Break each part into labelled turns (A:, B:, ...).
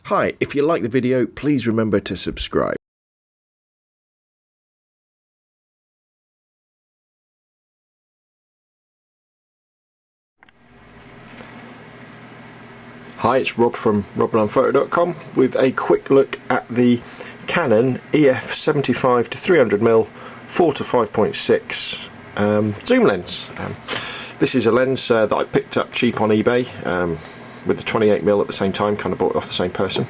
A: Hi, if you like the video, please remember to subscribe.
B: Hi, it's Rob from roblandphoto.com with a quick look at the Canon EF 75-300mm f4-5.6 zoom lens. This is a lens that I picked up cheap on eBay with the 28mm at the same time, kind of bought it off the same person.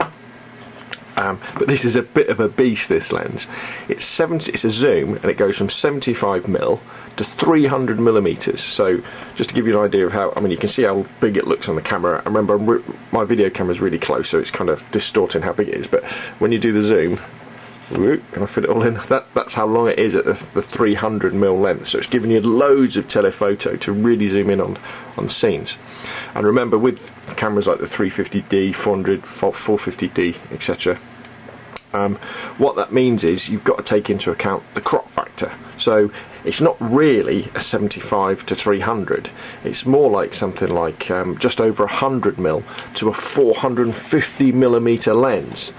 B: But this is a bit of a beast, this lens. It's a zoom, and it goes from 75mm to 300mm. So just to give you an idea of how, I mean, you can see how big it looks on the camera. I remember my video camera is really close, so it's kind of distorting how big it is. But when you do the zoom, can I fit it all in? That's how long it is at the 300mm length. So it's giving you loads of telephoto to really zoom in on scenes. And remember, with cameras like the 350d, 450d, etc., what that means is you've got to take into account the crop factor. So it's not really a 75 to 300. It's more like something like just over 100mm to a 450mm lens.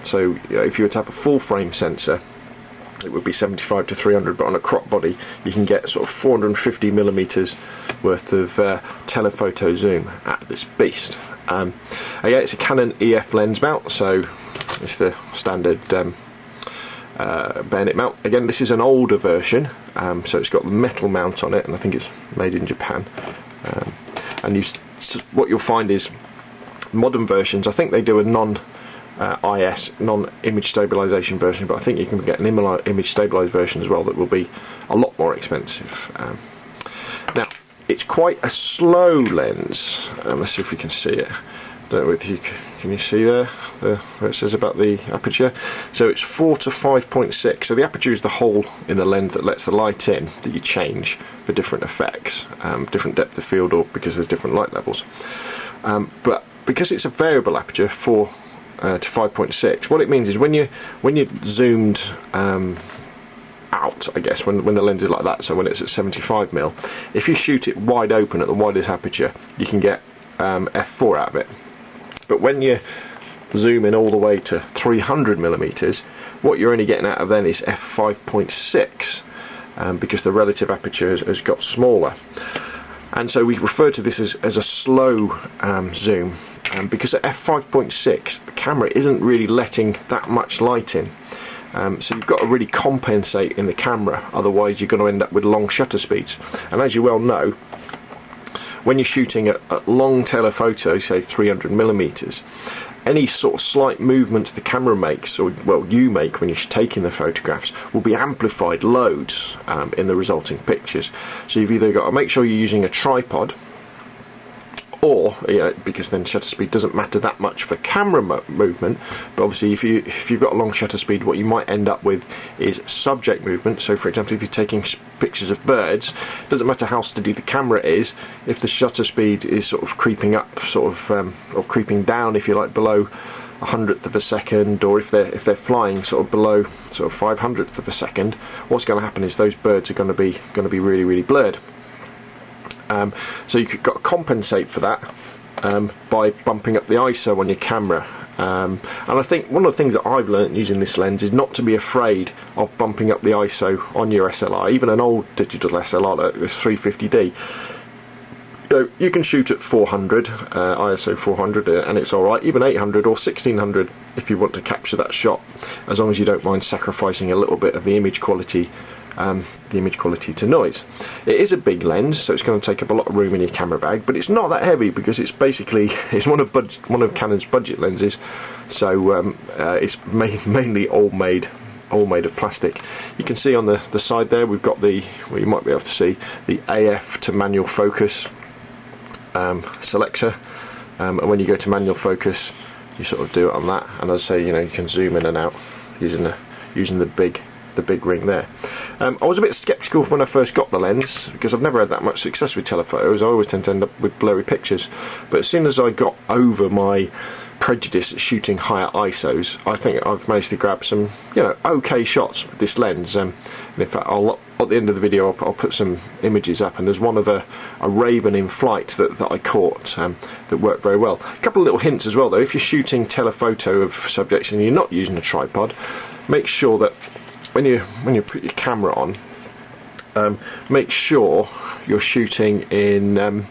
B: So you know, if you were to have a full frame sensor, it would be 75 to 300, but on a crop body you can get sort of 450mm worth of telephoto zoom out of this beast. Again, it's a Canon EF lens mount, so it's the standard bayonet mount. Again, this is an older version, so it's got the metal mount on it, and I think it's made in Japan. And what you'll find is modern versions, I think they do a non-image stabilization version, but I think you can get an image stabilized version as well that will be a lot more expensive. Now, it's quite a slow lens. Let's see if we can see it. Don't know if you can you see there where it says about the aperture. So it's 4 to 5.6. So the aperture is the hole in the lens that lets the light in, that you change for different effects, different depth of field, or because there's different light levels. But because it's a variable aperture, 4 to 5.6, what it means is when you're zoomed out, I guess, when the lens is like that, so when it's at 75mm, if you shoot it wide open at the widest aperture, you can get f4 out of it. But when you zoom in all the way to 300mm, what you're only getting out of then is f5.6, because the relative aperture has got smaller. And so we refer to this as a slow zoom, because at f5.6 the camera isn't really letting that much light in. So you've got to really compensate in the camera, otherwise you're going to end up with long shutter speeds. And as you well know, when you're shooting at long telephoto, say 300mm, any sort of slight movement the camera makes, or well you make when you're taking the photographs, will be amplified loads in the resulting pictures. So you've either got to make sure you're using a tripod, or because then shutter speed doesn't matter that much for camera movement, but obviously if you've got a long shutter speed, what you might end up with is subject movement. So for example, if you're taking pictures of birds, it doesn't matter how steady the camera is, if the shutter speed is sort of creeping up, or creeping down, if you like, below 100th of a second, or if they're flying sort of below sort of 500th of a second, what's going to happen is those birds are going to be really, really blurred. So you've got to compensate for that by bumping up the ISO on your camera. And I think one of the things that I've learnt using this lens is not to be afraid of bumping up the ISO on your SLR, even an old digital SLR like this 350d. So you can shoot at 400, ISO 400, and it's alright, even 800 or 1600 if you want to capture that shot, as long as you don't mind sacrificing a little bit of the image quality to noise. It is a big lens, so it's going to take up a lot of room in your camera bag, but it's not that heavy because it's one of Canon's budget lenses, so it's mainly all made of plastic. You can see on the side there we've got you might be able to see the AF to manual focus selector, and when you go to manual focus you sort of do it on that, and as I say, you can zoom in and out using the big ring there. I was a bit sceptical when I first got the lens because I've never had that much success with telephotos. I always tend to end up with blurry pictures, but as soon as I got over my prejudice at shooting higher ISOs, I think I've managed to grab some okay shots with this lens. And in fact, I'll at the end of the video I'll put some images up, and there's one of a raven in flight that I caught that worked very well. A couple of little hints as well though: if you're shooting telephoto of subjects and you're not using a tripod, make sure that when you put your camera on, make sure you're shooting in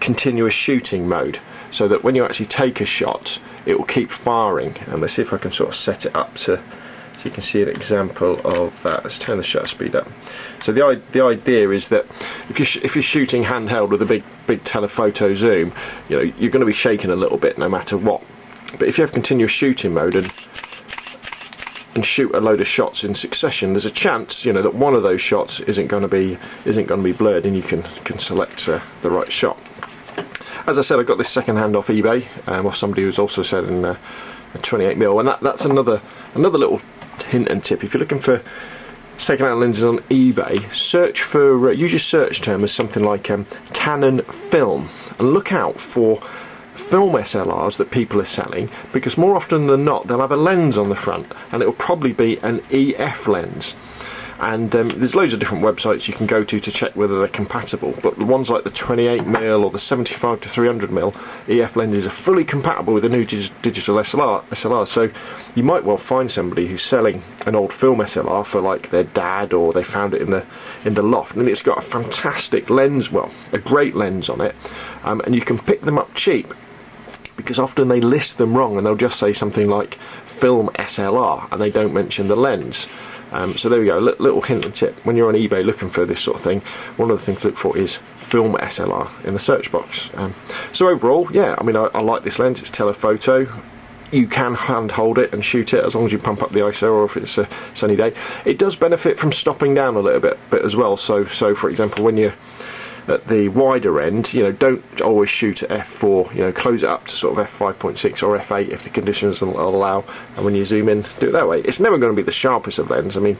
B: continuous shooting mode, so that when you actually take a shot it will keep firing. And let's see if I can sort of set it up so you can see an example of that. Let's turn the shutter speed up. So the idea is that if you're shooting handheld with a big telephoto zoom, you know, you're going to be shaking a little bit no matter what. But if you have continuous shooting mode and shoot a load of shots in succession, there's a chance, you know, that one of those shots isn't going to be blurred, and you can select the right shot. As I said, I got this second hand off eBay, or somebody who's also selling a 28mm, and that's another little hint and tip. If you're looking for second-hand lenses on eBay, search for use your search term as something like Canon film, and look out for film SLRs that people are selling, because more often than not they'll have a lens on the front, and it will probably be an EF lens. And there's loads of different websites you can go to check whether they're compatible, but the ones like the 28mm or the 75-300mm EF lenses are fully compatible with the new digital SLR. So you might well find somebody who's selling an old film SLR for like their dad, or they found it in the loft, and it's got a fantastic lens, well, a great lens on it, and you can pick them up cheap, because often they list them wrong and they'll just say something like film SLR and they don't mention the lens. So there we go, little hint and tip. When you're on eBay looking for this sort of thing, one of the things to look for is film SLR in the search box. So overall, yeah, I mean, I like this lens. It's telephoto. You can hand hold it and shoot it as long as you pump up the ISO, or if it's a sunny day. It does benefit from stopping down a little bit as well. So for example, when you're at the wider end, you know, don't always shoot at f4, you know, close it up to sort of f5.6 or f8 if the conditions will allow, and when you zoom in, do it that way. It's never going to be the sharpest of lens. I mean,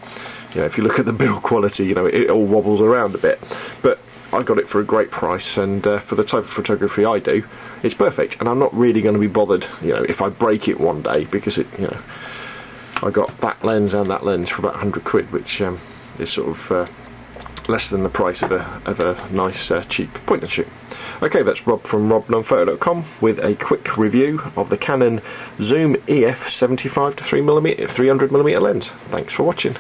B: you know, if you look at the build quality, you know, it all wobbles around a bit, but I got it for a great price, and for the type of photography I do, it's perfect, and I'm not really going to be bothered, you know, if I break it one day, because it, you know, I got that lens and that lens for about 100 quid, which is sort of less than the price of a nice cheap point and shoot. Okay, that's Rob from robnonphoto.com with a quick review of the Canon Zoom EF 75-300mm lens. Thanks for watching.